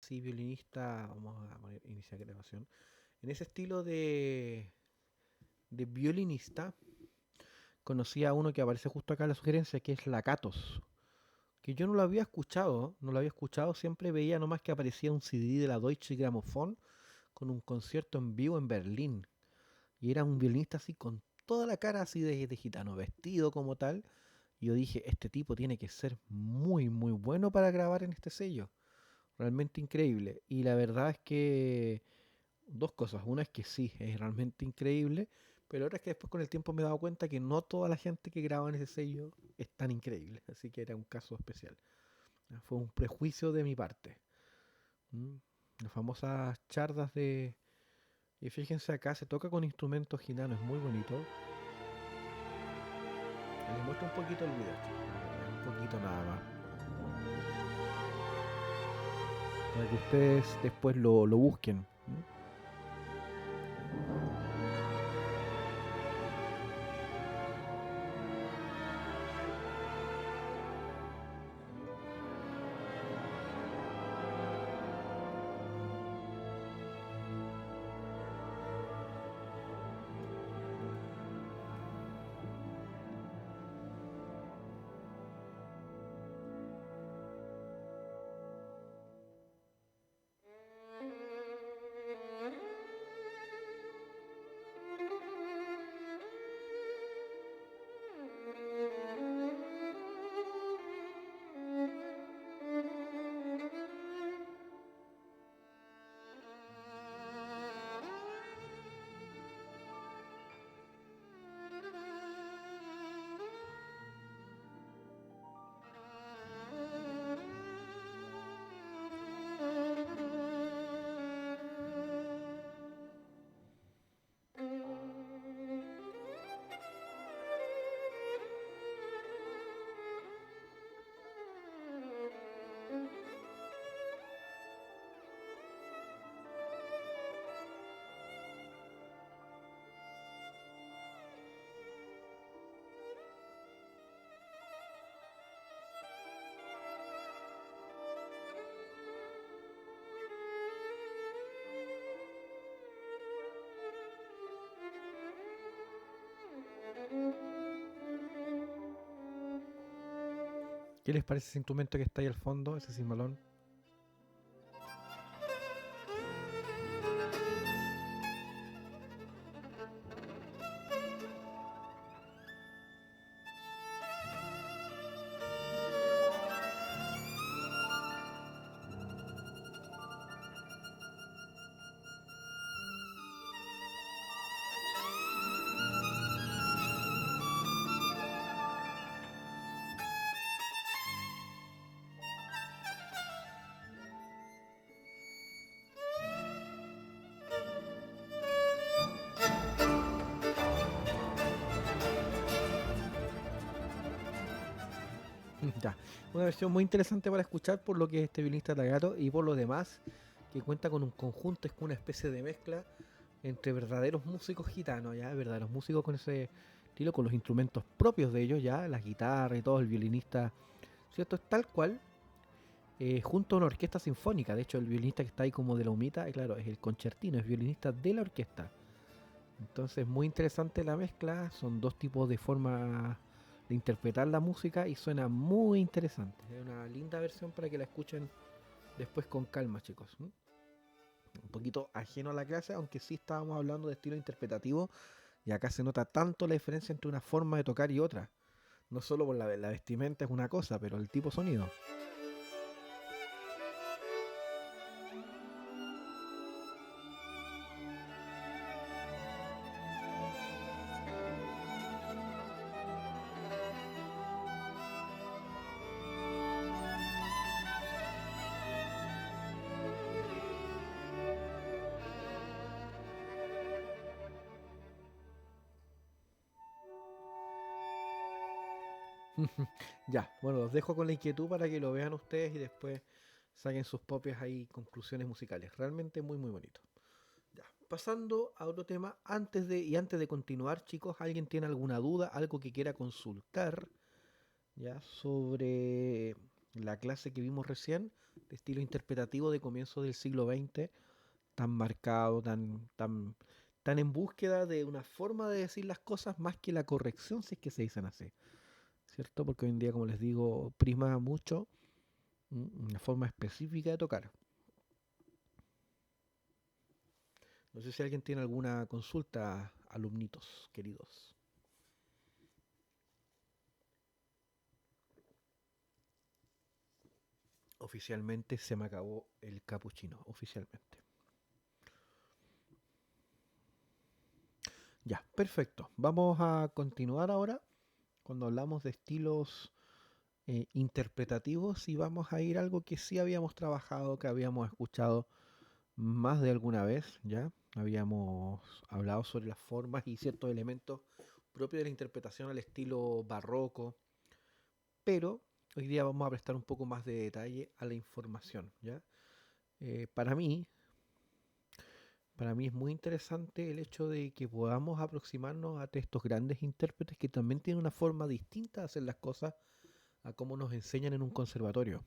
así, violinista, vamos a iniciar grabación, en ese estilo de violinista, conocí a uno que aparece justo acá en la sugerencia, que es Lakatos, que yo no lo había escuchado, no lo había escuchado, siempre veía nomás que aparecía un CD de la Deutsche Grammophon con un concierto en vivo en Berlín, y era un violinista así con toda la cara así de gitano, vestido como tal, y yo dije, este tipo tiene que ser muy, muy bueno para grabar en este sello. Realmente increíble. Y la verdad es que dos cosas. Una es que sí, es realmente increíble, pero otra es que después con el tiempo me he dado cuenta que no toda la gente que graba en ese sello es tan increíble. Así que era un caso especial. Fue un prejuicio de mi parte. ¿Mm? Las famosas chardas de... Y fíjense acá, se toca con instrumentos gitanos, es muy bonito. Les muestro un poquito el video, chicos, un poquito nada más. Para que ustedes después lo busquen. ¿Mm? ¿Qué les parece ese instrumento que está ahí al fondo, ese cimbalón? Ya, una versión muy interesante para escuchar por lo que es este violinista Tagato y por lo demás que cuenta con un conjunto, es como una especie de mezcla entre verdaderos músicos gitanos, ya, verdaderos músicos con ese estilo, con los instrumentos propios de ellos, ya, la guitarra y todo, el violinista, ¿cierto? Es tal cual, junto a una orquesta sinfónica. De hecho, el violinista que está ahí como de la humita, claro, es el concertino, es violinista de la orquesta. Entonces, muy interesante la mezcla. Son dos tipos de forma de interpretar la música y suena muy interesante. Es una linda versión para que la escuchen después con calma, chicos. ¿M? Un poquito ajeno a la clase, aunque sí estábamos hablando de estilo interpretativo y acá se nota tanto la diferencia entre una forma de tocar y otra. No solo por la vestimenta es una cosa, pero el tipo de sonido. Ya, bueno, los dejo con la inquietud para que lo vean ustedes y después saquen sus propias ahí conclusiones musicales. Realmente muy muy bonito. Ya, pasando a otro tema, antes de continuar, chicos, ¿alguien tiene alguna duda, algo que quiera consultar ya sobre la clase que vimos recién, de estilo interpretativo de comienzo del siglo XX, tan marcado, tan en búsqueda de una forma de decir las cosas más que la corrección si es que se dicen así, ¿cierto? Porque hoy en día, como les digo, prima mucho una forma específica de tocar. No sé si alguien tiene alguna consulta, alumnitos queridos. Oficialmente se me acabó el capuchino, oficialmente. Ya, perfecto. Vamos a continuar ahora cuando hablamos de estilos interpretativos y vamos a ir a algo que sí habíamos trabajado, que habíamos escuchado más de alguna vez, ¿ya? Habíamos hablado sobre las formas y ciertos elementos propios de la interpretación al estilo barroco, pero hoy día vamos a prestar un poco más de detalle a la información, ¿ya? Eh, para mí, para mí es muy interesante el hecho de que podamos aproximarnos a estos grandes intérpretes que también tienen una forma distinta de hacer las cosas a cómo nos enseñan en un conservatorio.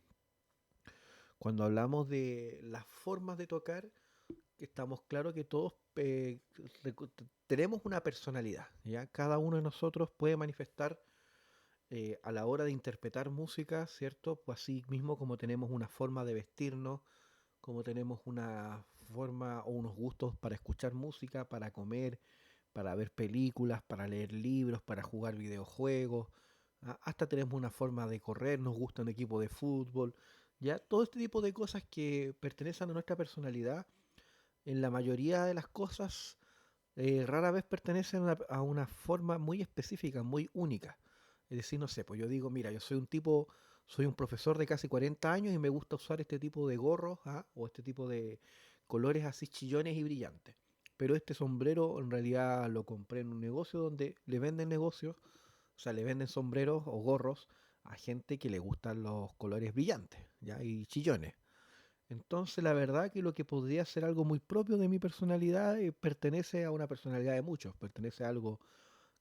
Cuando hablamos de las formas de tocar, estamos claros que todos tenemos una personalidad, ¿ya? Cada uno de nosotros puede manifestar a la hora de interpretar música, ¿cierto? Pues así mismo como tenemos una forma de vestirnos, como tenemos una forma o unos gustos para escuchar música, para comer, para ver películas, para leer libros, para jugar videojuegos, hasta tenemos una forma de correr, nos gusta un equipo de fútbol, ya todo este tipo de cosas que pertenecen a nuestra personalidad, en la mayoría de las cosas rara vez pertenecen a una forma muy específica, muy única. Es decir, no sé, pues yo digo, mira, yo soy un tipo, soy un profesor de casi 40 años y me gusta usar este tipo de gorros, o este tipo de colores así chillones y brillantes. Pero este sombrero en realidad lo compré en un negocio donde le venden negocios, o sea, le venden sombreros o gorros a gente que le gustan los colores brillantes, ¿ya? Y chillones. Entonces, la verdad que lo que podría ser algo muy propio de mi personalidad pertenece a una personalidad de muchos, pertenece a algo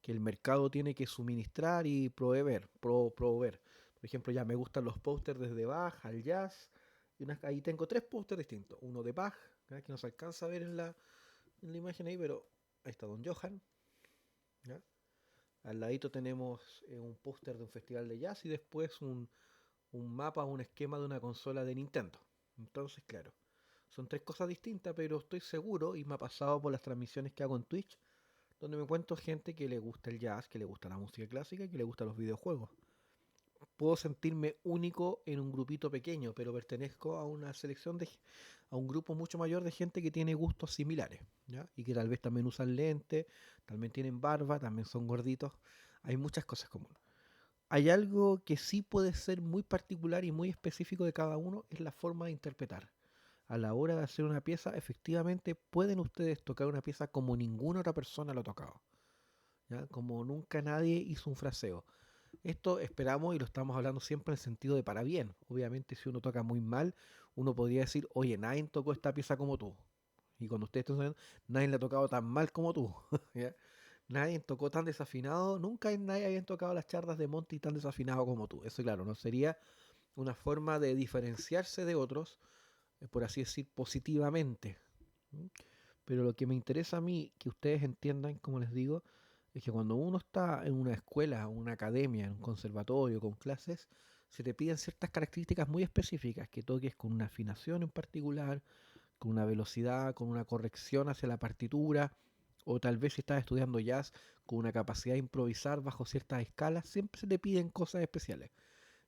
que el mercado tiene que suministrar y proveer. Por ejemplo, ya me gustan los pósters desde Bach al jazz. Ahí tengo tres pósters distintos. Uno de Bach, ¿ya? Que no se alcanza a ver en la imagen ahí, pero ahí está Don Johann. ¿Ya? Al ladito tenemos un póster de un festival de jazz y después un mapa, un esquema de una consola de Nintendo. Entonces, claro, son tres cosas distintas, pero estoy seguro y me ha pasado por las transmisiones que hago en Twitch, donde me encuentro gente que le gusta el jazz, que le gusta la música clásica, que le gustan los videojuegos. Puedo sentirme único en un grupito pequeño, pero pertenezco a una a un grupo mucho mayor de gente que tiene gustos similares, ¿ya? Y que tal vez también usan lentes, también tienen barba, también son gorditos. Hay muchas cosas comunes. Hay algo que sí puede ser muy particular y muy específico de cada uno, es la forma de interpretar. A la hora de hacer una pieza, efectivamente pueden ustedes tocar una pieza como ninguna otra persona lo ha tocado, ¿ya? Como nunca nadie hizo un fraseo. Esto esperamos y lo estamos hablando siempre en el sentido de para bien. Obviamente si uno toca muy mal, uno podría decir, oye, nadie tocó esta pieza como tú. Y cuando ustedes estén sabiendo, nadie la ha tocado tan mal como tú. ¿Ya? Nadie tocó tan desafinado, nunca nadie había tocado las charlas de Monty tan desafinado como tú. Eso claro, no sería una forma de diferenciarse de otros, por así decir, positivamente. ¿Mm? Pero lo que me interesa a mí, que ustedes entiendan, como les digo, es que cuando uno está en una escuela, una academia, en un conservatorio, con clases, se te piden ciertas características muy específicas, que toques con una afinación en particular, con una velocidad, con una corrección hacia la partitura, o tal vez si estás estudiando jazz, con una capacidad de improvisar bajo ciertas escalas, siempre se te piden cosas especiales.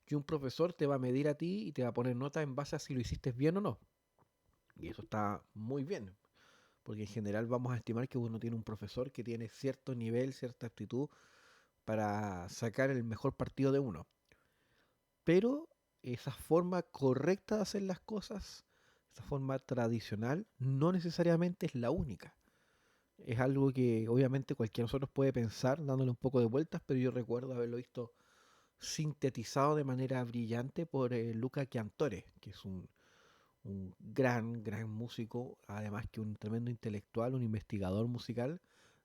Y un profesor te va a medir a ti y te va a poner nota en base a si lo hiciste bien o no. Y eso está muy bien, porque en general vamos a estimar que uno tiene un profesor que tiene cierto nivel, cierta actitud para sacar el mejor partido de uno. Pero esa forma correcta de hacer las cosas, esa forma tradicional, no necesariamente es la única. Es algo que obviamente cualquiera de nosotros puede pensar dándole un poco de vueltas, pero yo recuerdo haberlo visto sintetizado de manera brillante por Luca Chiantore, que es un gran músico, además que un tremendo intelectual, un investigador musical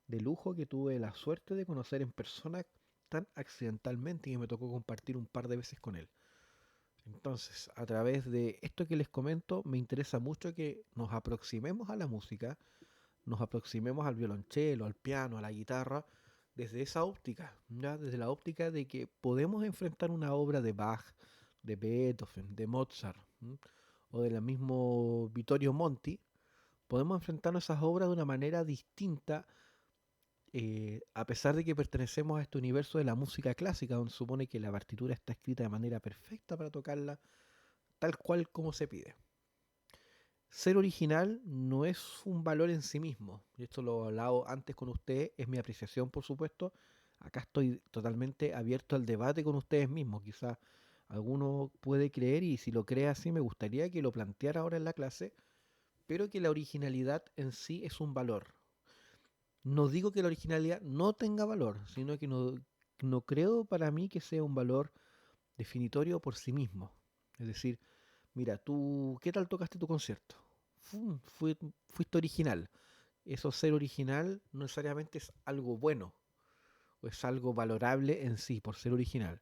de lujo que tuve la suerte de conocer en persona tan accidentalmente y que me tocó compartir un par de veces con él. Entonces, a través de esto que les comento, me interesa mucho que nos aproximemos a la música, nos aproximemos al violonchelo, al piano, a la guitarra, desde esa óptica, ¿ya? Desde la óptica de que podemos enfrentar una obra de Bach, de Beethoven, de Mozart, ¿m? O del mismo Vittorio Monti, podemos enfrentar esas obras de una manera distinta, a pesar de que pertenecemos a este universo de la música clásica, donde supone que la partitura está escrita de manera perfecta para tocarla tal cual como se pide. Ser original no es un valor en sí mismo. Y esto lo he hablado antes con ustedes, es mi apreciación, por supuesto. Acá estoy totalmente abierto al debate con ustedes mismos. Quizás alguno puede creer, y si lo cree así, me gustaría que lo planteara ahora en la clase, pero que la originalidad en sí es un valor. No digo que la originalidad no tenga valor, sino que no creo para mí que sea un valor definitorio por sí mismo. Es decir, mira, tú, ¿qué tal tocaste tu concierto? Fuiste original. Eso ser original no necesariamente es algo bueno o es algo valorable en sí por ser original.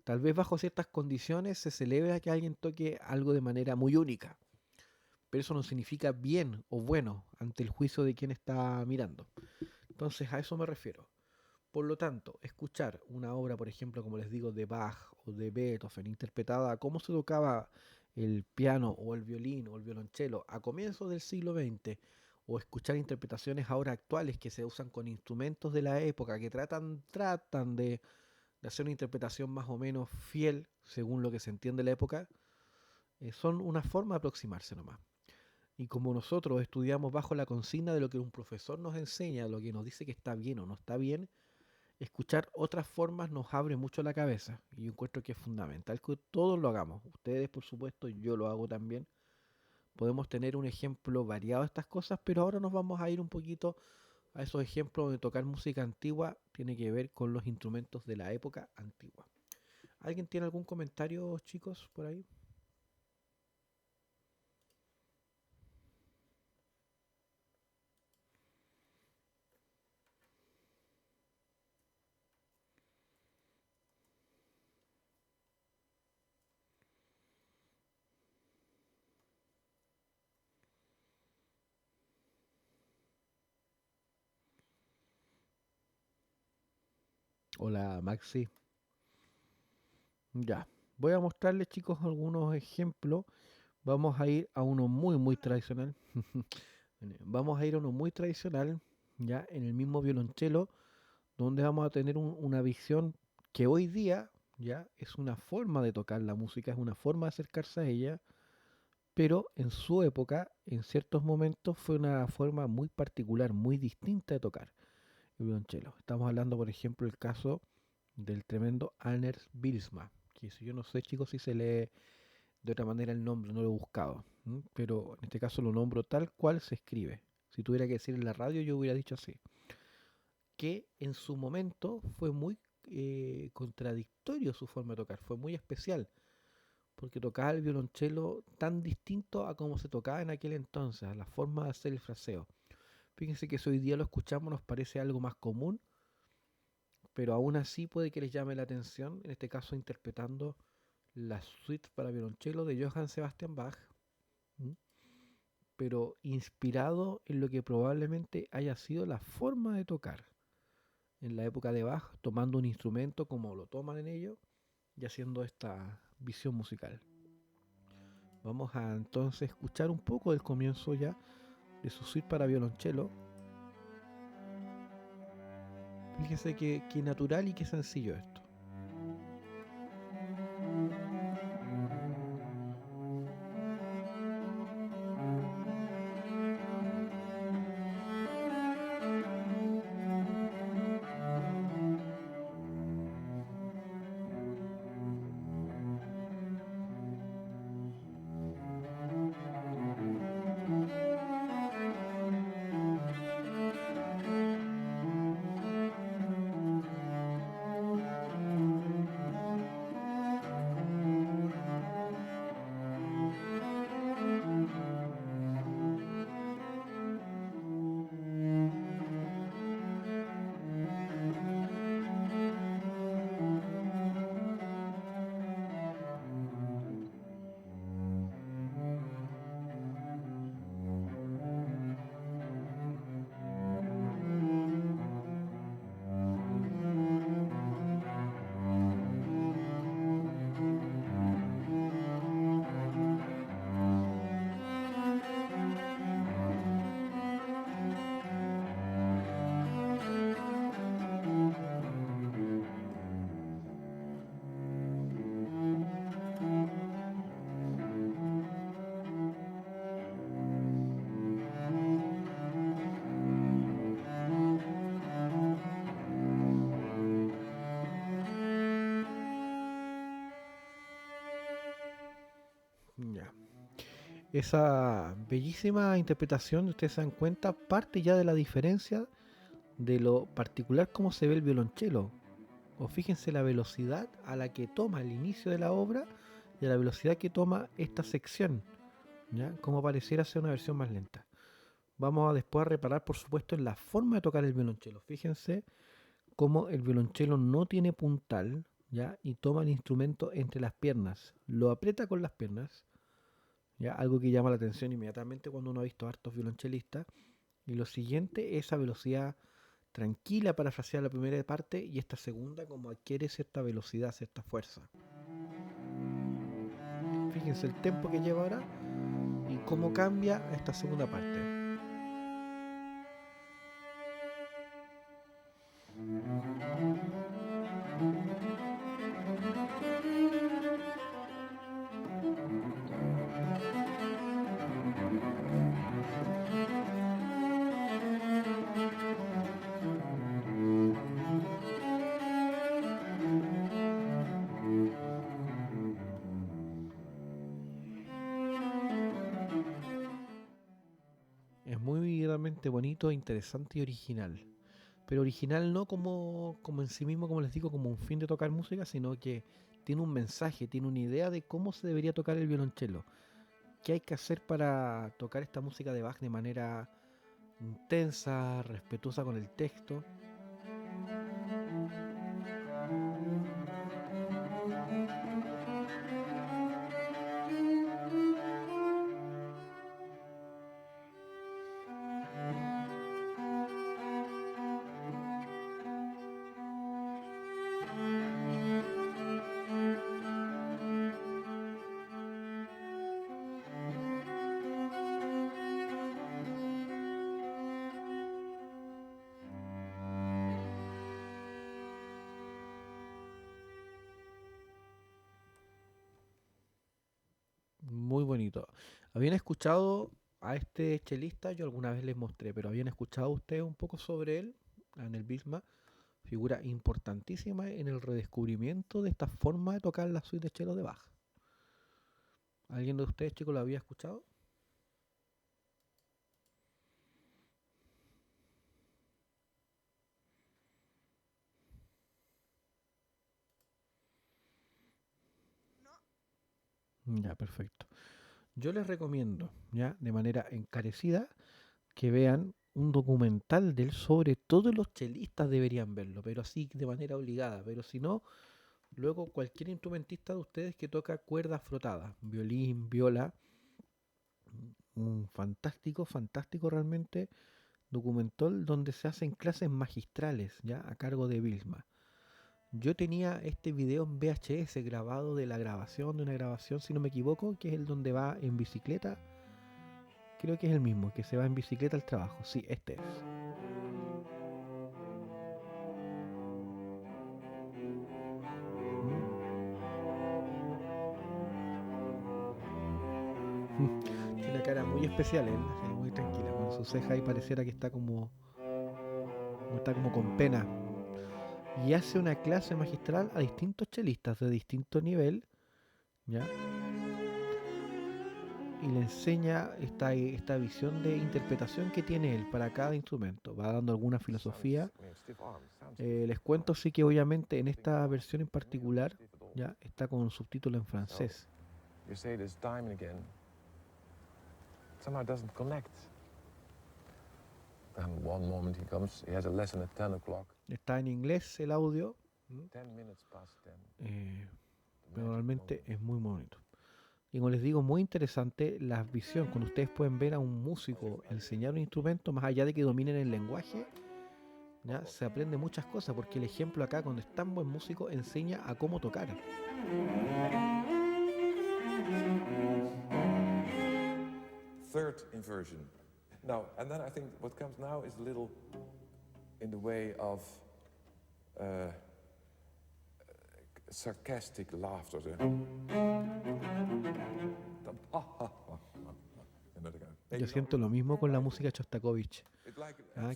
Tal vez bajo ciertas condiciones se celebra que alguien toque algo de manera muy única, pero eso no significa bien o bueno ante el juicio de quien está mirando. Entonces a eso me refiero. Por lo tanto, escuchar una obra, por ejemplo, como les digo, de Bach o de Beethoven, interpretada como se tocaba el piano o el violín o el violonchelo a comienzos del siglo XX, o escuchar interpretaciones ahora actuales que se usan con instrumentos de la época, que tratan de hacer una interpretación más o menos fiel según lo que se entiende de la época, son una forma de aproximarse nomás. Y como nosotros estudiamos bajo la consigna de lo que un profesor nos enseña, lo que nos dice que está bien o no está bien, escuchar otras formas nos abre mucho la cabeza. Y yo encuentro que es fundamental que todos lo hagamos. Ustedes, por supuesto, yo lo hago también. Podemos tener un ejemplo variado de estas cosas, pero ahora nos vamos a ir un poquito a esos ejemplos donde tocar música antigua tiene que ver con los instrumentos de la época antigua. ¿Alguien tiene algún comentario, chicos, por ahí? Hola, Maxi. Ya. Voy a mostrarles, chicos, algunos ejemplos. Vamos a ir a uno muy, muy tradicional. Vamos a ir a uno muy tradicional, ya en el mismo violonchelo, donde vamos a tener una visión que hoy día ya es una forma de tocar la música, es una forma de acercarse a ella, pero en su época, en ciertos momentos, fue una forma muy particular, muy distinta de tocar el violonchelo. Estamos hablando, por ejemplo, el caso del tremendo Anders Bylsma, que si yo no sé, chicos, si se lee de otra manera el nombre, no lo he buscado, pero en este caso lo nombro tal cual se escribe. Si tuviera que decir en la radio, yo hubiera dicho así, que en su momento fue muy contradictorio su forma de tocar, fue muy especial, porque tocaba el violonchelo tan distinto a como se tocaba en aquel entonces, a la forma de hacer el fraseo. Fíjense que si hoy día lo escuchamos nos parece algo más común, pero aún así puede que les llame la atención, en este caso interpretando la suite para violonchelo de Johann Sebastian Bach, ¿m? Pero inspirado en lo que probablemente haya sido la forma de tocar en la época de Bach, tomando un instrumento como lo toman en ello y haciendo esta visión musical. Vamos a entonces escuchar un poco del comienzo ya de su suite para violonchelo. Fíjese que natural y que sencillo esto. Esa bellísima interpretación, ustedes se dan cuenta, parte ya de la diferencia de lo particular como se ve el violonchelo. O fíjense la velocidad a la que toma el inicio de la obra y a la velocidad que toma esta sección, ¿ya? Como pareciera ser una versión más lenta. Vamos a después a reparar, por supuesto, en la forma de tocar el violonchelo. Fíjense cómo el violonchelo no tiene puntal, ¿ya? Y toma el instrumento entre las piernas. Lo aprieta con las piernas, ¿ya? Algo que llama la atención inmediatamente cuando uno ha visto hartos violonchelistas. Y lo siguiente, esa velocidad tranquila para frasear la primera parte y esta segunda como adquiere cierta velocidad, cierta fuerza. Fíjense el tempo que lleva ahora y cómo cambia esta segunda parte. Es muy realmente bonito, interesante y original. Pero original no como en sí mismo, como les digo, como un fin de tocar música, sino que tiene un mensaje, tiene una idea de cómo se debería tocar el violonchelo. ¿Qué hay que hacer para tocar esta música de Bach de manera intensa, respetuosa con el texto? Muy bonito. ¿Habían escuchado a este chelista? Yo alguna vez les mostré, pero ¿habían escuchado ustedes un poco sobre él? En el Bismarck, figura importantísima en el redescubrimiento de esta forma de tocar la suite de chelo de Bach. ¿Alguien de ustedes, chicos, lo había escuchado? Ya, perfecto. Yo les recomiendo, ya, de manera encarecida, que vean un documental de él sobre todos los chelistas deberían verlo, pero así de manera obligada. Pero si no, luego cualquier instrumentista de ustedes que toca cuerdas frotadas, violín, viola, un fantástico, fantástico realmente documental donde se hacen clases magistrales, ya, a cargo de Vilma. Yo tenía este video en VHS grabado de la grabación, de una grabación, si no me equivoco, que es el donde va en bicicleta. Creo que es el mismo, que se va en bicicleta al trabajo. Sí, este es. Tiene una cara muy especial él, así, muy tranquila, con su ceja ahí pareciera que está como con pena. Y hace una clase magistral a distintos chelistas de distinto nivel, ¿ya? Y le enseña esta visión de interpretación que tiene él para cada instrumento. Va dando alguna filosofía. Les cuento sí que obviamente en esta versión en particular ya está con un subtítulo en francés. Está en inglés el audio, pero realmente es muy bonito. Y como les digo, muy interesante la visión, cuando ustedes pueden ver a un músico enseñar un instrumento, más allá de que dominen el lenguaje, ¿ya? Se aprende muchas cosas, porque el ejemplo acá, cuando es tan buen músico, enseña a cómo tocar. Third inversion. Now, and then I think what comes now is a little in the way of sarcastic laughter. Yo siento lo mismo con la música de Shostakovich,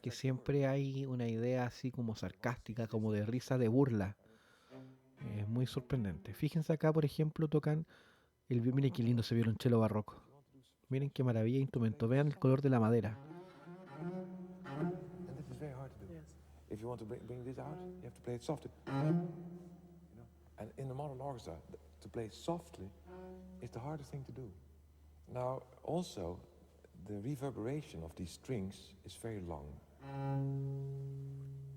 que siempre hay una idea así como sarcástica, como de risa, de burla. Es muy sorprendente. Fíjense acá, por ejemplo, tocan mire qué lindo ese violonchelo barroco. Miren qué maravilla de instrumento. Vean el color de la madera. And this is very hard to do. Yes. If you want to bring this out, you have to play it softly. You know? And in the modern orchestra, to play softly is the hardest thing to do. Now, also, the reverberation of these strings is very long.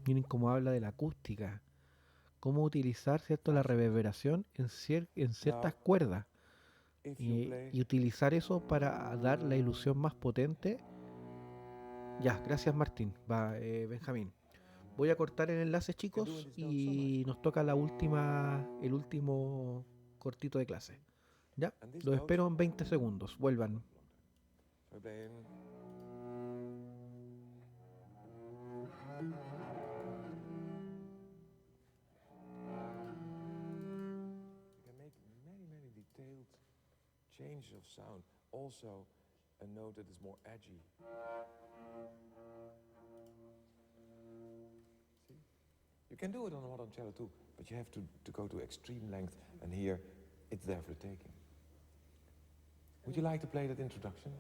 Miren cómo habla de la acústica. Cómo utilizar, ¿cierto?, la reverberación en ciertas cuerdas. If you Y play, utilizar eso para dar la ilusión más potente. Ya, gracias Martín. Va, Benjamín. Voy a cortar el enlace, chicos, y nos toca el último cortito de clase. Ya, and these los notes, espero en 20 segundos. Vuelvan. we're playing. You can make many detailed changes of sound. Also, a note that is more edgy. See? You can do it on a modern cello too, but you have to go to extreme length, and here it's there for the taking. Would you like to play that introduction?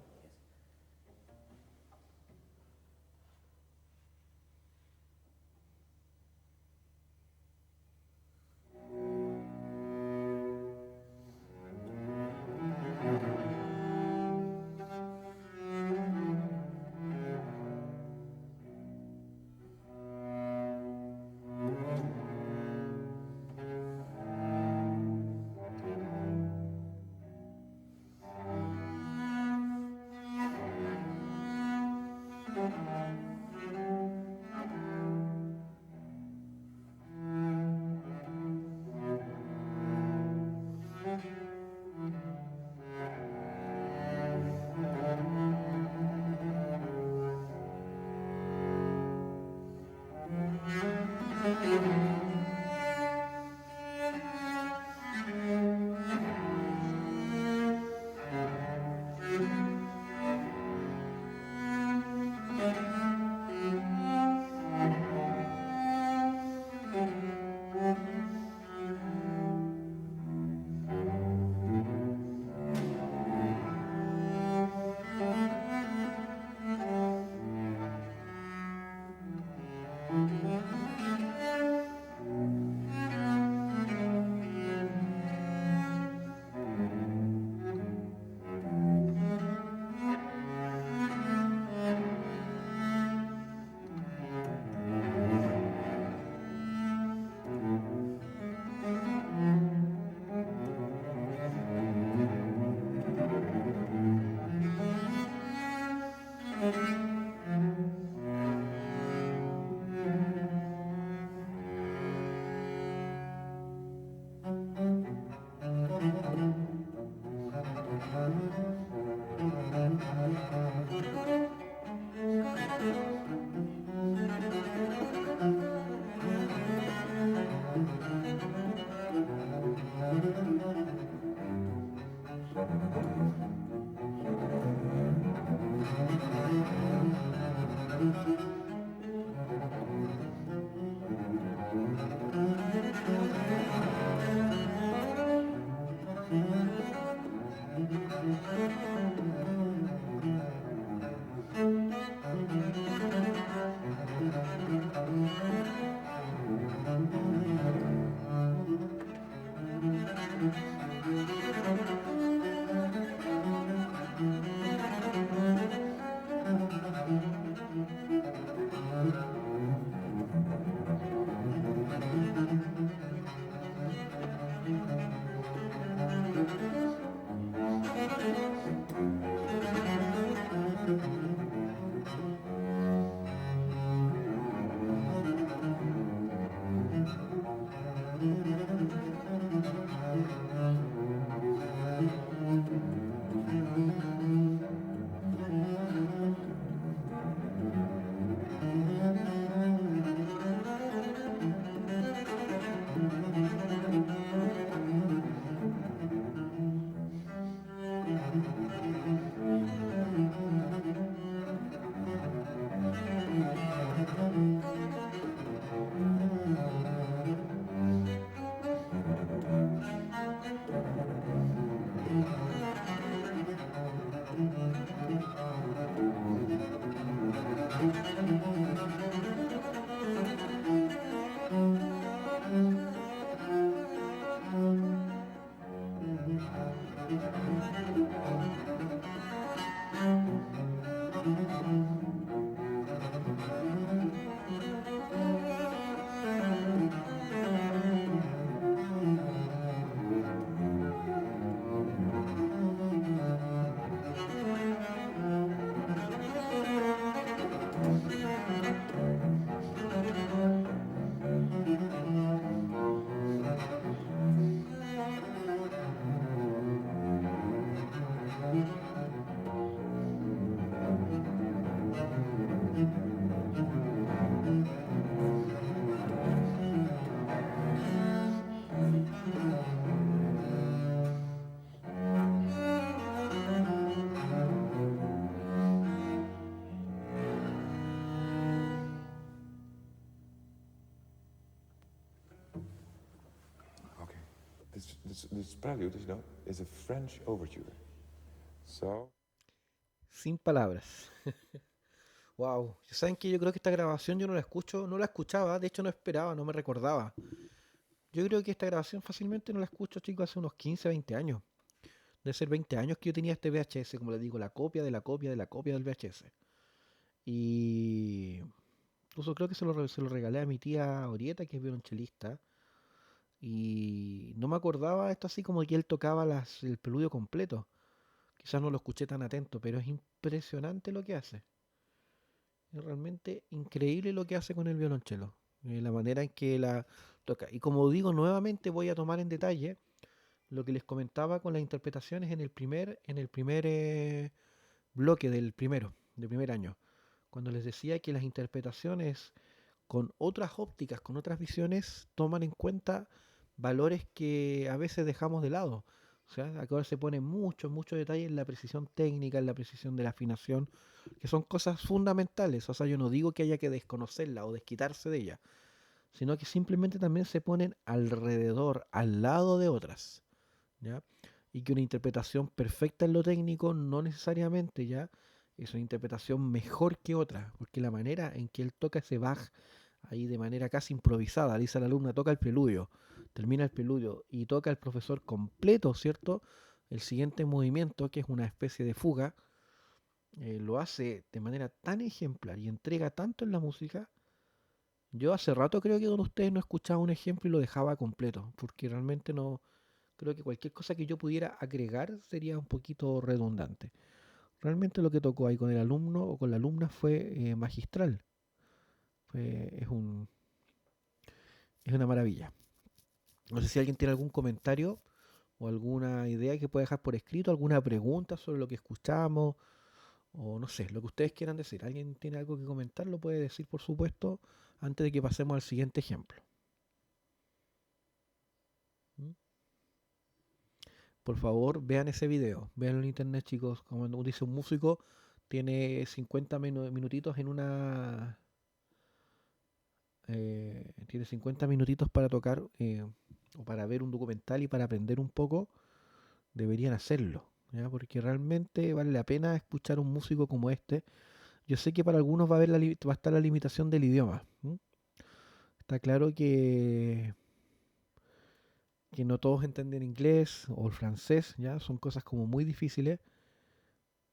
Okay. This prelude, you know, is a French overture. So, Sin palabras. Wow. ¿Saben que yo creo que esta grabación yo no la escucho, no la escuchaba, de hecho no esperaba, no me recordaba. Yo creo que esta grabación fácilmente no la escucho, chicos, hace unos 15, 20 años. Debe ser 20 años que yo tenía este VHS, como les digo, la copia de la copia de la copia del VHS. Y incluso creo que se lo regalé a mi tía Orieta, que es violonchelista. Y no me acordaba esto así como que él tocaba el preludio completo. Quizás no lo escuché tan atento, pero es impresionante lo que hace. Es realmente increíble lo que hace con el violonchelo. La manera en que la toca. Y como digo, nuevamente voy a tomar en detalle lo que les comentaba con las interpretaciones en el primer bloque del primer año. Cuando les decía que las interpretaciones con otras ópticas, con otras visiones, toman en cuenta valores que a veces dejamos de lado. O sea, acá ahora se pone mucho detalle en la precisión técnica, en la precisión de la afinación, que son cosas fundamentales. O sea, yo no digo que haya que desconocerla o desquitarse de ella, sino que simplemente también se ponen alrededor, al lado de otras, ¿ya? Y que una interpretación perfecta en lo técnico no necesariamente ya es una interpretación mejor que otra, porque la manera en que él toca ese Bach ahí de manera casi improvisada, dice la alumna, toca el preludio, termina el preludio y toca el profesor completo, ¿cierto? El siguiente movimiento, que es una especie de fuga, lo hace de manera tan ejemplar y entrega tanto en la música. Yo hace rato creo que con ustedes no escuchaba un ejemplo y lo dejaba completo, porque realmente no, creo que cualquier cosa que yo pudiera agregar sería un poquito redundante. Realmente lo que tocó ahí con el alumno o con la alumna fue magistral. Es es una maravilla. No sé si alguien tiene algún comentario o alguna idea que pueda dejar por escrito, alguna pregunta sobre lo que escuchamos o no sé, lo que ustedes quieran decir. ¿Alguien tiene algo que comentar? Lo puede decir, por supuesto, antes de que pasemos al siguiente ejemplo. ¿Mm? Por favor, vean ese video, vean en internet, chicos. Como dice un músico, tiene 50 minutitos en tiene 50 minutitos para tocar o para ver un documental y para aprender un poco. Deberían hacerlo, ¿ya? Porque realmente vale la pena escuchar un músico como este. Yo sé que para algunos va a va a estar la limitación del idioma. ¿M? Está claro que no todos entienden inglés o el francés, ¿ya? Son cosas como muy difíciles,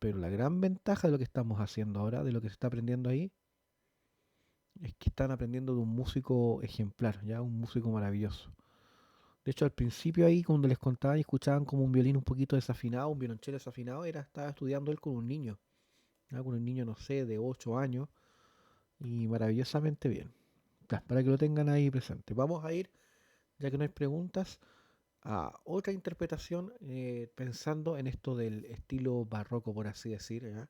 pero la gran ventaja de lo que estamos haciendo ahora, de lo que se está aprendiendo ahí, es que están aprendiendo de un músico ejemplar, ¿ya? Un músico maravilloso. De hecho, al principio ahí, cuando les contaba y escuchaban como un violín un poquito desafinado, un violonchelo desafinado, estaba estudiando él con un niño, ¿ya? Con un niño, no sé, de 8 años, y maravillosamente bien. Ya, para que lo tengan ahí presente. Vamos a ir, ya que no hay preguntas, a otra interpretación pensando en esto del estilo barroco, por así decir, ¿ya?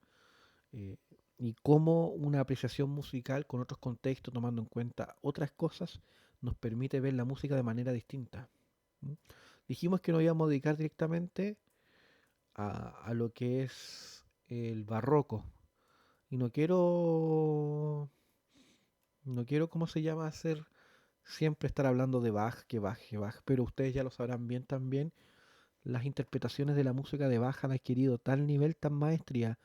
Eh, y cómo una apreciación musical con otros contextos, tomando en cuenta otras cosas, nos permite ver la música de manera distinta. ¿M? Dijimos que nos íbamos a dedicar directamente a lo que es el barroco. Y no quiero, ¿cómo se llama? Hacer siempre estar hablando de Bach, que Bach, que Bach, pero ustedes ya lo sabrán bien también. Las interpretaciones de la música de Bach han adquirido tal nivel, tan maestría,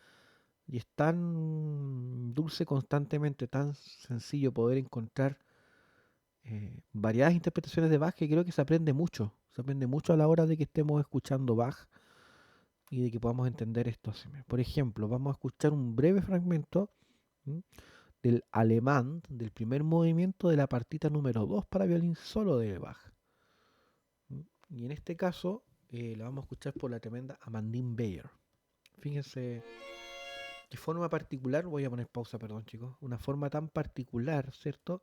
y es tan dulce constantemente, tan sencillo poder encontrar variadas interpretaciones de Bach que creo que se aprende mucho. Se aprende mucho a la hora de que estemos escuchando Bach y de que podamos entender esto así. Por ejemplo, vamos a escuchar un breve fragmento, ¿m? Del alemán, del primer movimiento de la partita número 2 para violín solo de Bach. ¿M? Y en este caso la vamos a escuchar por la tremenda Amandine Bayer. Fíjense qué forma particular, voy a poner pausa, perdón chicos, una forma tan particular, ¿cierto?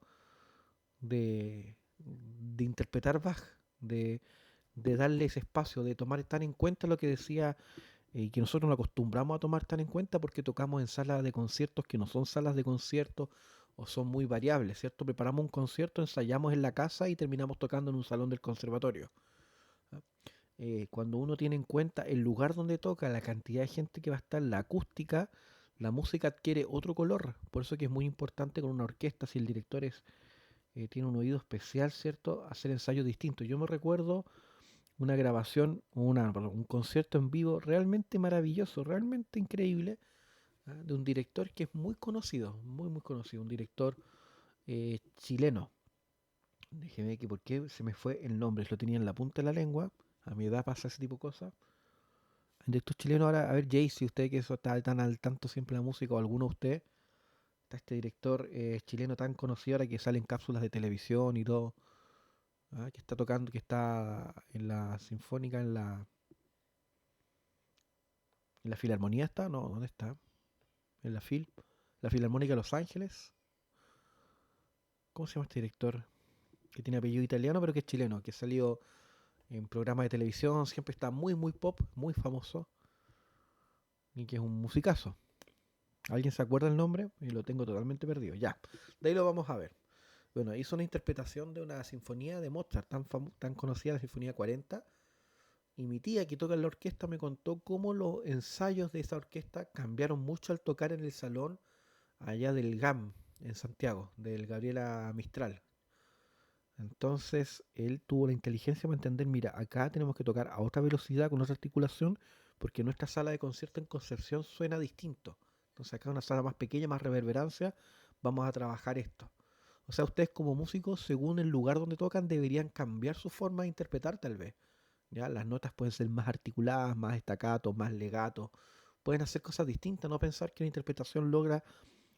De interpretar Bach, de darle ese espacio, de tomar tan en cuenta lo que decía, que nosotros nos acostumbramos a tomar tan en cuenta porque tocamos en salas de conciertos que no son salas de conciertos o son muy variables, ¿cierto? Preparamos un concierto, ensayamos en la casa y terminamos tocando en un salón del conservatorio. ¿Ah? Cuando uno tiene en cuenta el lugar donde toca, la cantidad de gente que va a estar, la acústica, la música adquiere otro color. Por eso que es muy importante con una orquesta, si el director tiene un oído especial, ¿cierto? Hacer ensayos distintos. Yo me recuerdo una grabación, perdón, un concierto en vivo realmente maravilloso, realmente increíble, ¿ah? De un director que es muy conocido, muy, muy conocido, un director chileno. Déjeme que por qué se me fue el nombre, lo tenía en la punta de la lengua, a mi edad pasa ese tipo de cosas. El director chileno ahora, a ver, Jay, si usted que eso está tan al tanto siempre de la música, o alguno de usted, está este director chileno tan conocido ahora que sale en cápsulas de televisión y todo, ¿ah? Que está tocando, que está en la Sinfónica, en la Filarmonía está, no, ¿dónde está? En la Filarmónica de Los Ángeles. ¿Cómo se llama este director? Que tiene apellido italiano, pero que es chileno, que salió en programas de televisión, siempre está muy, muy pop, muy famoso, y que es un musicazo. ¿Alguien se acuerda el nombre? Y lo tengo totalmente perdido. Ya, de ahí lo vamos a ver. Bueno, hizo una interpretación de una sinfonía de Mozart, tan conocida, la Sinfonía 40. Y mi tía, que toca en la orquesta, me contó cómo los ensayos de esa orquesta cambiaron mucho al tocar en el salón allá del GAM, en Santiago, del Gabriela Mistral. Entonces él tuvo la inteligencia para entender, mira, acá tenemos que tocar a otra velocidad con otra articulación, porque nuestra sala de concierto en Concepción suena distinto. Entonces acá una sala más pequeña, más reverberancia, vamos a trabajar esto. O sea, ustedes como músicos, según el lugar donde tocan, deberían cambiar su forma de interpretar tal vez. ¿Ya? Las notas pueden ser más articuladas, más estacato, más legato. Pueden hacer cosas distintas, no pensar que la interpretación logra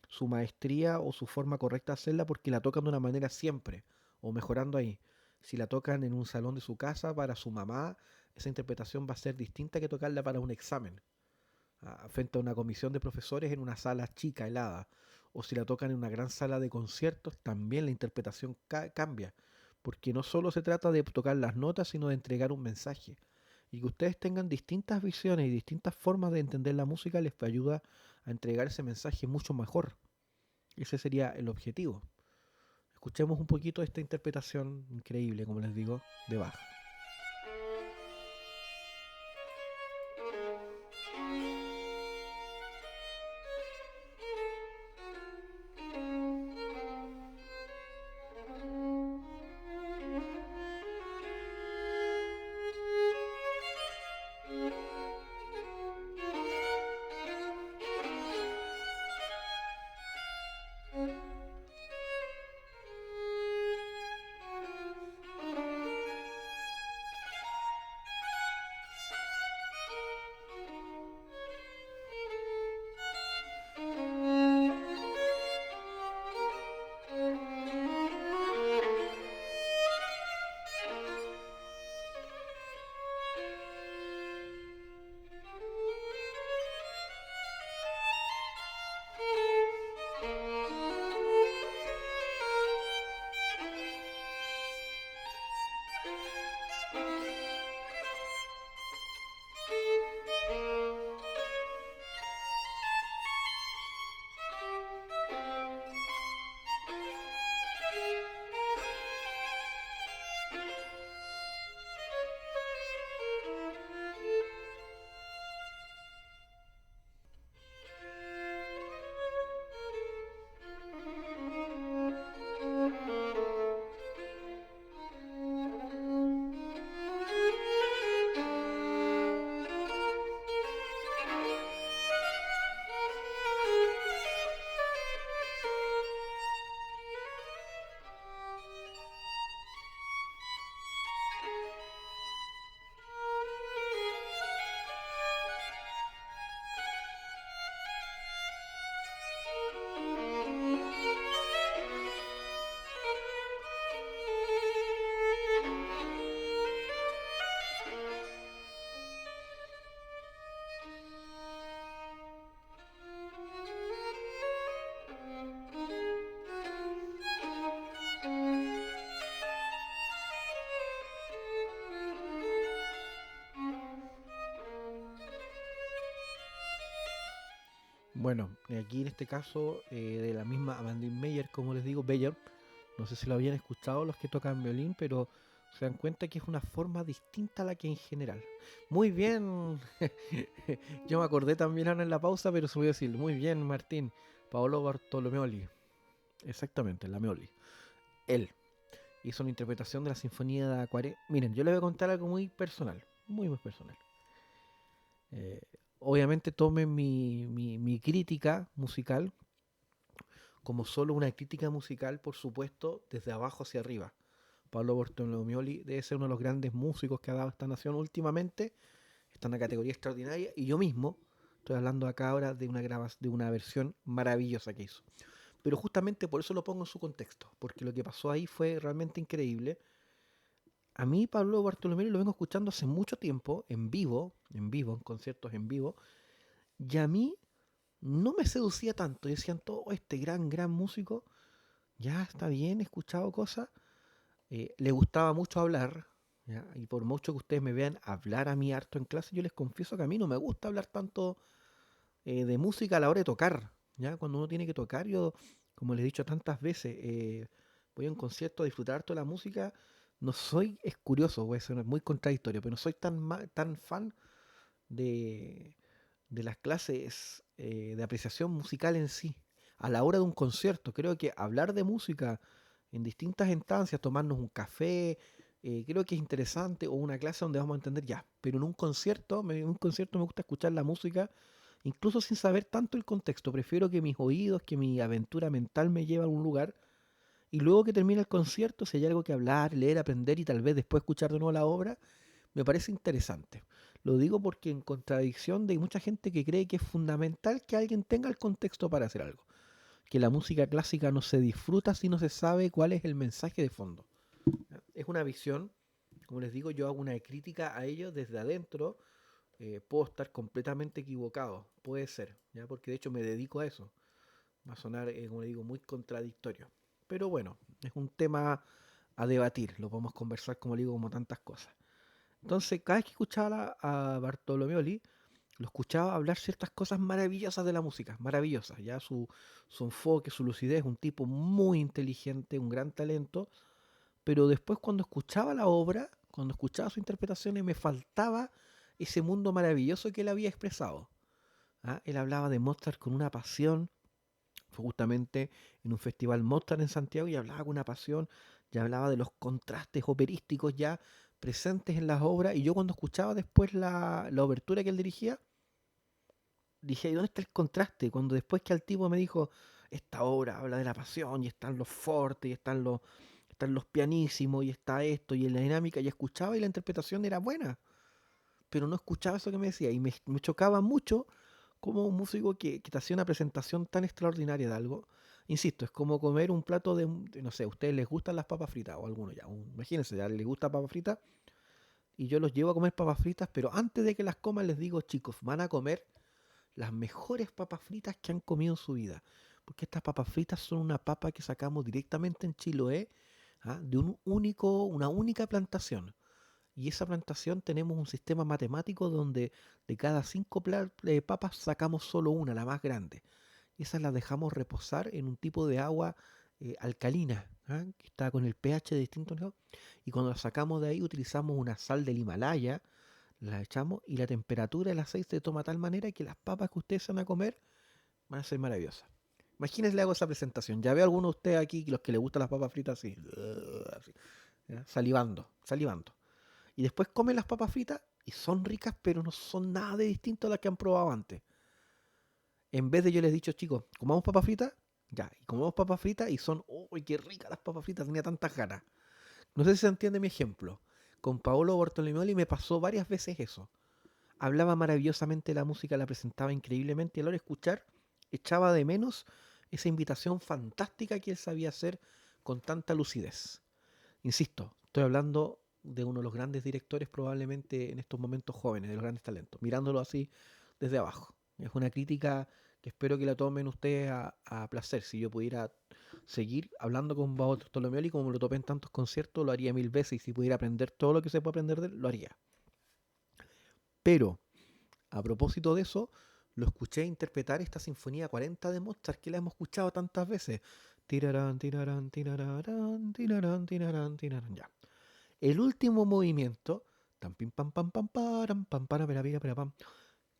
su maestría o su forma correcta de hacerla porque la tocan de una manera siempre o mejorando ahí. Si la tocan en un salón de su casa para su mamá, esa interpretación va a ser distinta que tocarla para un examen, frente a una comisión de profesores en una sala chica, helada. O si la tocan en una gran sala de conciertos, también la interpretación cambia. Porque no solo se trata de tocar las notas, sino de entregar un mensaje. Y que ustedes tengan distintas visiones y distintas formas de entender la música les ayuda a entregar ese mensaje mucho mejor. Ese sería el objetivo. Escuchemos un poquito esta interpretación increíble, como les digo, de Bach. Bueno, aquí en este caso, de la misma Amandine Meyer, como les digo, Beyer, no sé si lo habían escuchado los que tocan violín, pero se dan cuenta que es una forma distinta a la que en general. Muy bien, yo me acordé también ahora en la pausa, pero se voy a decir, muy bien, Martín, Paolo Bartolomeoli, exactamente, la Meoli. Él hizo una interpretación de la Sinfonía de Acuarela. Miren, yo le voy a contar algo muy personal, muy, muy personal. Eh, Obviamente tomen mi crítica musical como solo una crítica musical, por supuesto, desde abajo hacia arriba. Pablo Bortolomeoli debe ser uno de los grandes músicos que ha dado esta nación últimamente. Está en una categoría extraordinaria. Y yo mismo estoy hablando acá ahora de de una versión maravillosa que hizo. Pero justamente por eso lo pongo en su contexto, porque lo que pasó ahí fue realmente increíble. A mí Pablo Bartolomé lo vengo escuchando hace mucho tiempo, en vivo, en conciertos en vivo, y a mí no me seducía tanto. Decían todo este gran músico, ya está bien, he escuchado cosas. Le gustaba mucho hablar, ¿ya? Y por mucho que ustedes me vean hablar a mí harto en clase, yo les confieso que a mí no me gusta hablar tanto de música a la hora de tocar, ¿ya? Cuando uno tiene que tocar, yo, como les he dicho tantas veces, voy a un concierto a disfrutar toda la música. No soy, es curioso, voy a ser muy contradictorio, pero no soy tan fan de, de las clases de apreciación musical en sí. A la hora de un concierto, creo que hablar de música en distintas instancias, tomarnos un café, creo que es interesante, o una clase donde vamos a entender ya. Pero en un concierto me gusta escuchar la música, incluso sin saber tanto el contexto. Prefiero que mis oídos, que mi aventura mental me lleve a un lugar. Y luego que termine el concierto, si hay algo que hablar, leer, aprender y tal vez después escuchar de nuevo la obra, me parece interesante. Lo digo porque en contradicción de mucha gente que cree que es fundamental que alguien tenga el contexto para hacer algo. Que la música clásica no se disfruta si no se sabe cuál es el mensaje de fondo. Es una visión, como les digo, yo hago una crítica a ello desde adentro. Puedo estar completamente equivocado, puede ser, ¿ya? Porque de hecho me dedico a eso. Va a sonar, como les digo, muy contradictorio. Pero bueno, es un tema a debatir, lo podemos conversar, como digo, como tantas cosas. Entonces, cada vez que escuchaba a Bartolomeoli, lo escuchaba hablar ciertas cosas maravillosas de la música, maravillosas, ya su enfoque, su lucidez, un tipo muy inteligente, un gran talento, pero después cuando escuchaba la obra, cuando escuchaba sus interpretaciones, me faltaba ese mundo maravilloso que él había expresado. ¿Ah? Él hablaba de Mozart con una pasión, fue justamente en un festival Mozart en Santiago y hablaba con una pasión, ya hablaba de los contrastes operísticos ya presentes en las obras, y yo cuando escuchaba después la obertura que él dirigía, dije, ¿y dónde está el contraste? Cuando después que el tipo me dijo, esta obra habla de la pasión, y están los fortes, y están los pianísimos, y está esto, y en la dinámica, y escuchaba y la interpretación era buena, pero no escuchaba eso que me decía, y me chocaba mucho como un músico que te hacía una presentación tan extraordinaria de algo. Insisto, es como comer un plato no sé, a ustedes les gustan las papas fritas, o a algunos ya, imagínense, ya les gusta papas fritas, y yo los llevo a comer papas fritas, pero antes de que las coman les digo, chicos, van a comer las mejores papas fritas que han comido en su vida. Porque estas papas fritas son una papa que sacamos directamente en Chiloé, ¿ah? De una única plantación. Y esa plantación tenemos un sistema matemático donde de cada papas sacamos solo una, la más grande. Y esas las dejamos reposar en un tipo de agua alcalina, ¿ah? Que está con el pH distinto, ¿no? Y cuando la sacamos de ahí utilizamos una sal del Himalaya, la echamos y la temperatura del aceite se toma de tal manera que las papas que ustedes van a comer van a ser maravillosas. Imagínense, le hago esa presentación. Ya veo a algunos de ustedes aquí, los que les gustan las papas fritas, así, ¿ya? Salivando. Y después comen las papas fritas y son ricas, pero no son nada de distinto a las que han probado antes. En vez de yo les he dicho, chicos, comamos papas fritas, ya, y comemos papas fritas y son, ¡uy, qué ricas las papas fritas! Tenía tantas ganas. No sé si se entiende mi ejemplo. Con Paolo Bortolomoli me pasó varias veces eso. Hablaba maravillosamente de la música, la presentaba increíblemente y a la hora de escuchar echaba de menos esa invitación fantástica que él sabía hacer con tanta lucidez. Insisto, estoy hablando de uno de los grandes directores probablemente en estos momentos jóvenes, de los grandes talentos, mirándolo así desde abajo. Es una crítica que espero que la tomen ustedes a placer. Si yo pudiera seguir hablando con Bartolomeoli como lo topé en tantos conciertos, lo haría mil veces, y si pudiera aprender todo lo que se puede aprender de él, lo haría. Pero a propósito de eso, lo escuché interpretar esta Sinfonía 40 de Mozart que la hemos escuchado tantas veces. Tirarán, tirarán, tirarán, tirarán, tirarán, tirarán. Ya. El último movimiento, tam pim pam pam pam param, pam para pera pira, pera, pam,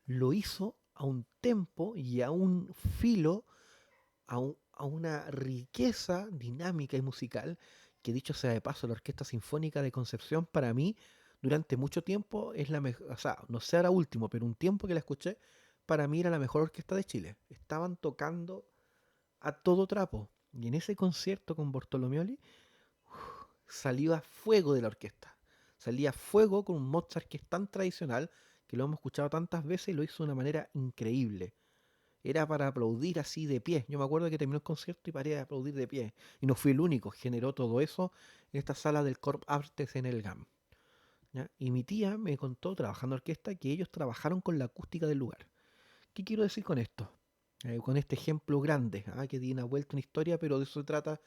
lo hizo a un tempo y a un filo, a una riqueza dinámica y musical que, dicho sea de paso, la Orquesta Sinfónica de Concepción para mí durante mucho tiempo es la mejor, o sea, no sé ahora último, pero un tiempo que la escuché, para mí era la mejor orquesta de Chile. Estaban tocando a todo trapo. Y en ese concierto con Bortolomioli salía fuego de la orquesta. Salía fuego con un Mozart que es tan tradicional, que lo hemos escuchado tantas veces y lo hizo de una manera increíble. Era para aplaudir así de pie. Yo me acuerdo que terminó el concierto y paré de aplaudir de pie. Y no fui el único, generó todo eso en esta sala del Corp Artes en el GAM. ¿Ya? Y mi tía me contó, trabajando en orquesta, que ellos trabajaron con la acústica del lugar. ¿Qué quiero decir con esto? Con este ejemplo grande, que di una vuelta en historia, pero de eso se trata.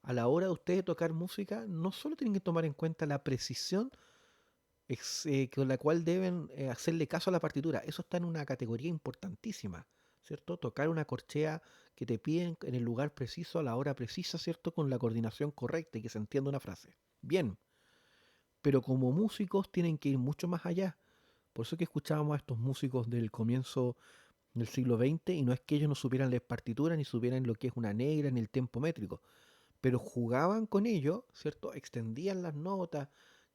A la hora de ustedes tocar música, no solo tienen que tomar en cuenta la precisión con la cual deben hacerle caso a la partitura, eso está en una categoría importantísima, ¿cierto? Tocar una corchea que te piden en el lugar preciso, a la hora precisa, ¿cierto? Con la coordinación correcta y que se entienda una frase. Bien, pero como músicos tienen que ir mucho más allá. Por eso que escuchábamos a estos músicos del comienzo del siglo XX y no es que ellos no supieran leer partitura ni supieran lo que es una negra ni el tempo métrico, pero jugaban con ello, ¿cierto? Extendían las notas,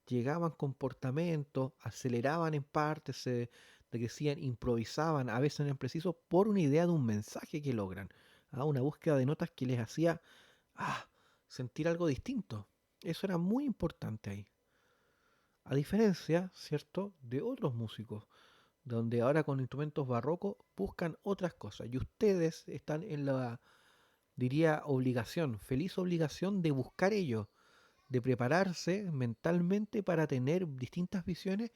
llegaban comportamientos, aceleraban en partes, se decían, improvisaban, a veces no eran precisos, por una idea de un mensaje que logran, una búsqueda de notas que les hacía ah, sentir algo distinto. Eso era muy importante ahí. A diferencia, ¿cierto?, de otros músicos, donde ahora con instrumentos barrocos buscan otras cosas. Y ustedes están en la, diría, obligación, feliz obligación de buscar ello, de prepararse mentalmente para tener distintas visiones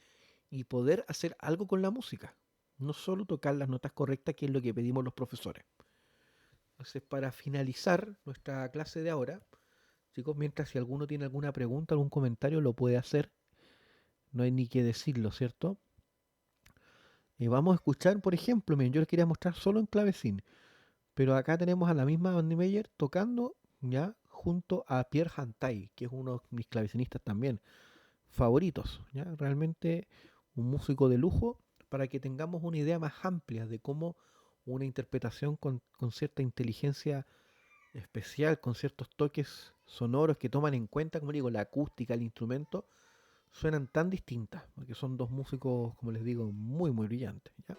y poder hacer algo con la música. No solo tocar las notas correctas, que es lo que pedimos los profesores. Entonces, para finalizar nuestra clase de ahora, chicos, mientras si alguno tiene alguna pregunta, algún comentario, lo puede hacer. No hay ni que decirlo, ¿cierto? Vamos a escuchar, por ejemplo, miren, yo les quería mostrar solo en clavecín, pero acá tenemos a la misma Andy Meyer tocando ya junto a Pierre Hantay, que es uno de mis clavecinistas también favoritos, ¿ya? Realmente un músico de lujo para que tengamos una idea más amplia de cómo una interpretación con cierta inteligencia especial, con ciertos toques sonoros que toman en cuenta, como digo, la acústica, el instrumento, suenan tan distintas, porque son dos músicos, como les digo, muy, muy brillantes, ¿ya?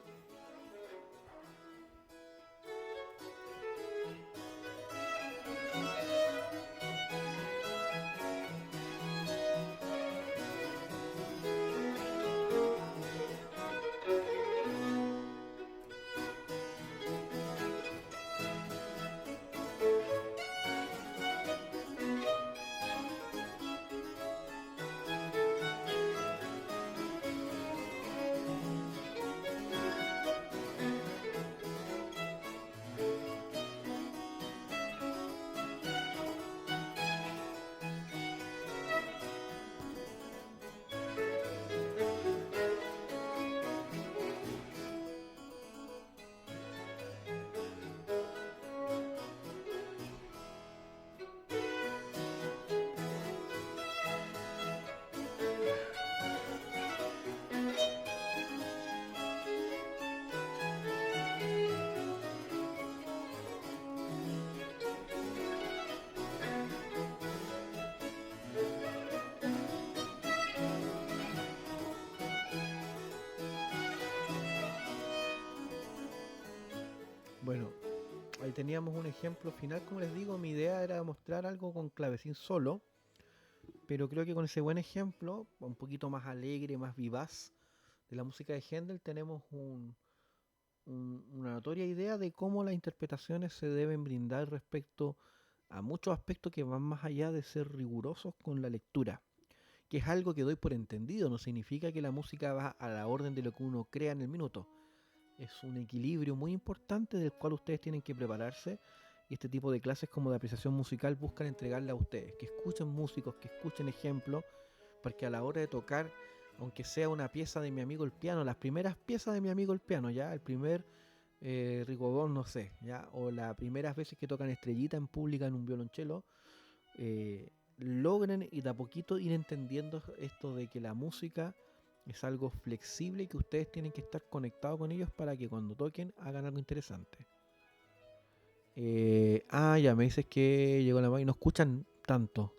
Bueno, ahí teníamos un ejemplo final, como les digo, mi idea era mostrar algo con clavecín solo, pero creo que con ese buen ejemplo, un poquito más alegre, más vivaz de la música de Händel, tenemos una notoria idea de cómo las interpretaciones se deben brindar respecto a muchos aspectos que van más allá de ser rigurosos con la lectura, que es algo que doy por entendido, no significa que la música va a la orden de lo que uno crea en el minuto. Es un equilibrio muy importante del cual ustedes tienen que prepararse y este tipo de clases como de apreciación musical buscan entregarle a ustedes, que escuchen músicos, que escuchen ejemplos, porque a la hora de tocar, aunque sea una pieza de mi amigo el piano, las primeras piezas de mi amigo el piano, ya el primer Ricodón, no sé, ¿ya? O las primeras veces que tocan estrellita en pública en un violonchelo, logren y de a poquito ir entendiendo esto de que la música es algo flexible y que ustedes tienen que estar conectados con ellos para que cuando toquen hagan algo interesante. Ya me dices que llegó la y no escuchan tanto.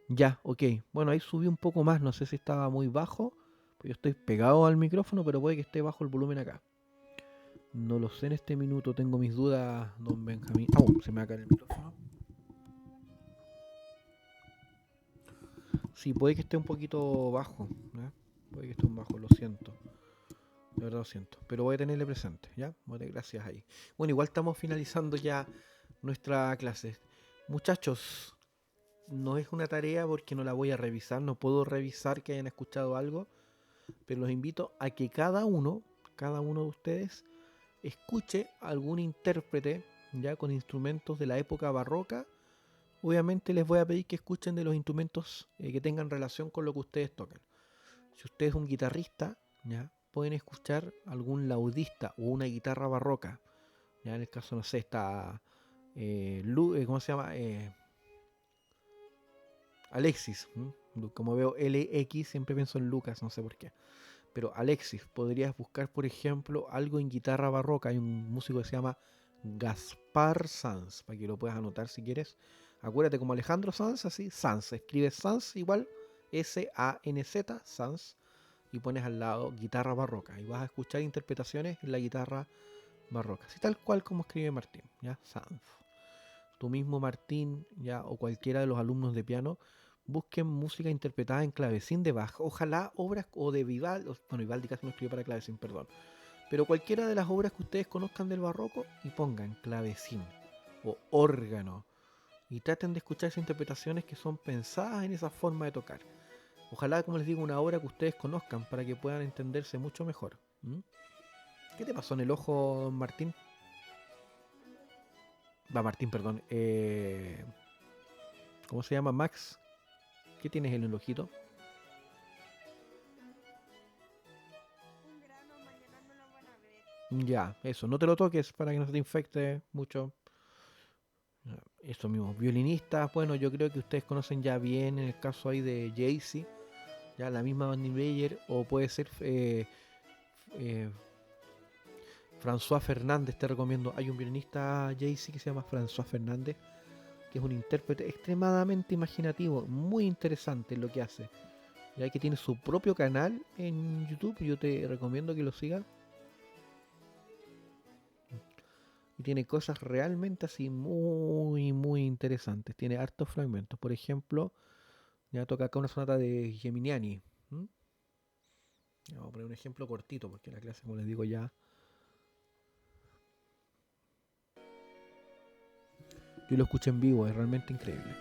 Ya, ok. Bueno, ahí subí un poco más, no sé si estaba muy bajo. Pues yo estoy pegado al micrófono, pero puede que esté bajo el volumen acá. No lo sé en este minuto, tengo mis dudas, don Benjamín. Se me va a caer el micrófono. Sí, puede que esté un poquito bajo, ¿ya? Puede que esté un bajo, lo siento. De verdad lo siento. Pero voy a tenerle presente, ¿ya? Bueno, gracias ahí. Bueno, igual estamos finalizando ya nuestra clase. Muchachos, no es una tarea porque no la voy a revisar, no puedo revisar que hayan escuchado algo, pero los invito a que cada uno de ustedes, escuche algún intérprete ya con instrumentos de la época barroca. Obviamente les voy a pedir que escuchen de los instrumentos que tengan relación con lo que ustedes tocan. Si usted es un guitarrista, ya pueden escuchar algún laudista o una guitarra barroca. Ya en el caso, no sé, está ¿cómo se llama? Alexis. Como veo LX, siempre pienso en Lucas, no sé por qué. Pero Alexis, podrías buscar, por ejemplo, algo en guitarra barroca. Hay un músico que se llama Gaspar Sanz, para que lo puedas anotar si quieres. Acuérdate como Alejandro Sanz, así, Sanz. Escribes Sanz igual, S-A-N-Z, Sanz, y pones al lado guitarra barroca. Y vas a escuchar interpretaciones en la guitarra barroca. Así tal cual como escribe Martín, ¿ya? Sanz. Tú mismo, Martín, ya, o cualquiera de los alumnos de piano, busquen música interpretada en clavecín de Bach. Ojalá obras o de Vivaldi, bueno, Vivaldi casi no escribió para clavecín, perdón. Pero cualquiera de las obras que ustedes conozcan del barroco y pongan clavecín o órgano. Y traten de escuchar esas interpretaciones que son pensadas en esa forma de tocar. Ojalá, como les digo, una obra que ustedes conozcan para que puedan entenderse mucho mejor. ¿Mm? ¿Qué te pasó en el ojo, don Martín? Va, Martín, perdón. ¿Cómo se llama? Max. ¿Qué tienes en el ojito? Un grano, mañana no lo van a ver. Ya, eso. No te lo toques para que no se te infecte mucho. Ya, eso mismo. Violinistas, bueno, yo creo que ustedes conocen ya bien en el caso ahí de Jaycee, ya la misma Vandy Beyer, o puede ser eh, François Fernández, te recomiendo. Hay un violinista Jaycee que se llama François Fernández, que es un intérprete extremadamente imaginativo, muy interesante en lo que hace. Ya que tiene su propio canal en YouTube, yo te recomiendo que lo sigas. Y tiene cosas realmente así muy, muy interesantes. Tiene hartos fragmentos. Por ejemplo, ya toca acá una sonata de Geminiani. ¿Mm? Vamos a poner un ejemplo cortito, porque la clase, como les digo, ya. Yo lo escuché en vivo, es realmente increíble.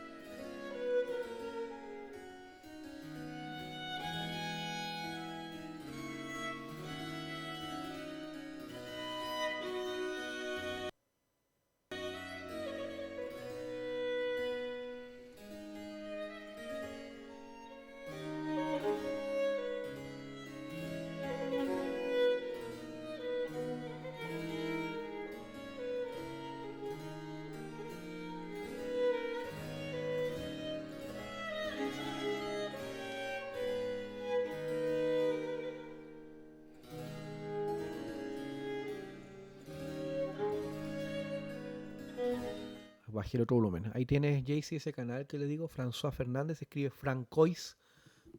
Bajé el otro volumen. Ahí tienes, Jaycee, ese canal que le digo, François Fernández, se escribe Francois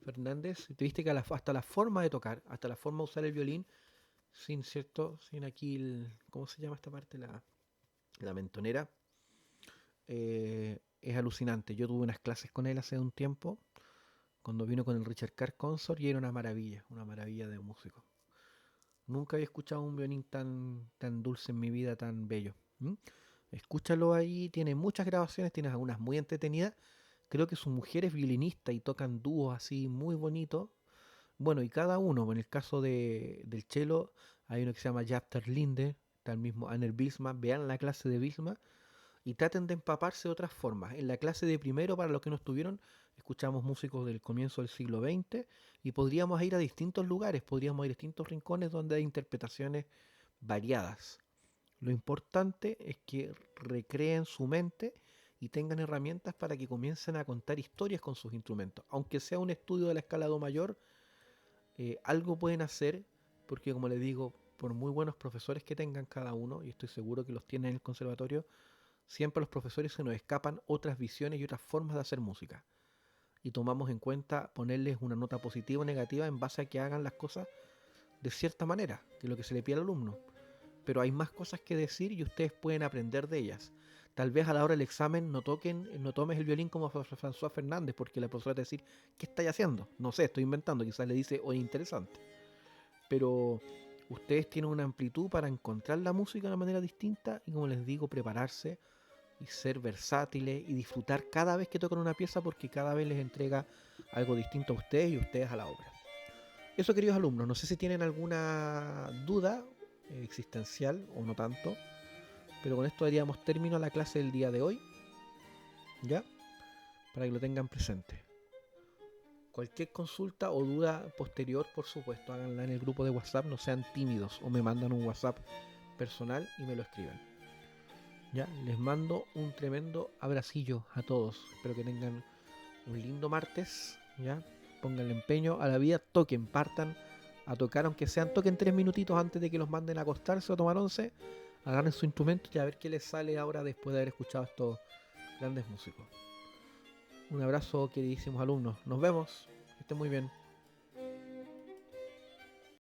Fernández. Y te viste que hasta la forma de tocar, hasta la forma de usar el violín, sin cierto, sin aquí ¿cómo se llama esta parte? La mentonera. Es alucinante. Yo tuve unas clases con él hace un tiempo, cuando vino con el Richard Carr Consort, y era una maravilla de músico. Nunca había escuchado un violín tan dulce en mi vida, tan bello. ¿Mm? Escúchalo ahí, tiene muchas grabaciones, tiene algunas muy entretenidas. Creo que su mujer es violinista y tocan dúos así muy bonitos. Bueno, y cada uno, en el caso del cello, hay uno que se llama Japter Linde, está el mismo Anner Bilsma. Vean la clase de Bilsma y traten de empaparse de otras formas. En la clase de primero, para los que no estuvieron, escuchamos músicos del comienzo del siglo XX y podríamos ir a distintos lugares, podríamos ir a distintos rincones donde hay interpretaciones variadas. Lo importante es que recreen su mente y tengan herramientas para que comiencen a contar historias con sus instrumentos. Aunque sea un estudio de la escala do mayor, algo pueden hacer, porque como les digo, por muy buenos profesores que tengan cada uno, y estoy seguro que los tienen en el conservatorio, siempre a los profesores se nos escapan otras visiones y otras formas de hacer música. Y tomamos en cuenta ponerles una nota positiva o negativa en base a que hagan las cosas de cierta manera, que es lo que se le pide al alumno. Pero hay más cosas que decir y ustedes pueden aprender de ellas. Tal vez a la hora del examen no tomes el violín como François Fernández, porque la profesora te va a decir, ¿qué estáis haciendo? No sé, estoy inventando, quizás le dice, oye, interesante. Pero ustedes tienen una amplitud para encontrar la música de una manera distinta y, como les digo, prepararse y ser versátiles y disfrutar cada vez que tocan una pieza, porque cada vez les entrega algo distinto a ustedes y ustedes a la obra. Eso, queridos alumnos, no sé si tienen alguna duda existencial o no tanto, pero con esto daríamos término a la clase del día de hoy, ¿ya? Para que lo tengan presente. Cualquier consulta o duda posterior, por supuesto, háganla en el grupo de WhatsApp, no sean tímidos o me mandan un WhatsApp personal y me lo escriben. Ya, les mando un tremendo abracillo a todos. Espero que tengan un lindo martes, ya. Pónganle empeño a la vida, toquen, partan a tocar, aunque sean, toquen 3 minutitos antes de que los manden a acostarse o a tomar once. Agarren su instrumento y a ver qué les sale ahora después de haber escuchado a estos grandes músicos. Un abrazo, queridísimos alumnos. Nos vemos. Que estén muy bien.